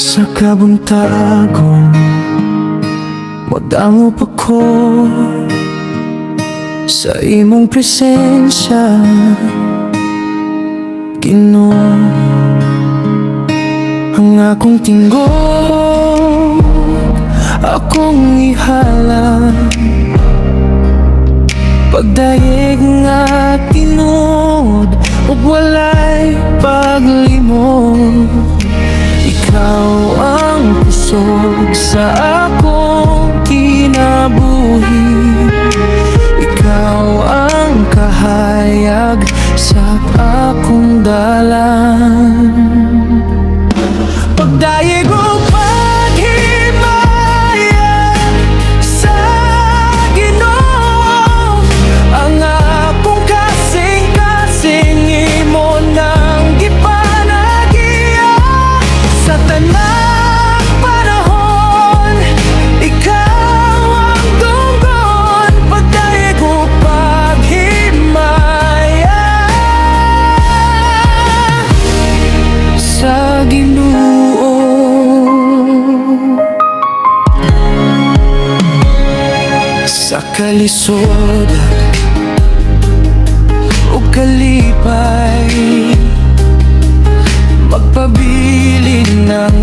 Sa kabuntagon madangop ako sa imong presensya, Ginoo. Ang akong tingog akong ihala, pagdayeg nga tinud ug walay paglimod. Ikaw ang pusog sa akong kinabuhi, ikaw ang kahayag sa akong dalan. Pagdayeg ug paghimaya sa Ginoo, ang akong kasing-kasing imo nang gipanagiya. Sa tanang panahon, ikaw ang tunggon. Pagdayeg ug paghimaya sa Ginoo. Sa kalisod o kalipay, magpabilin ng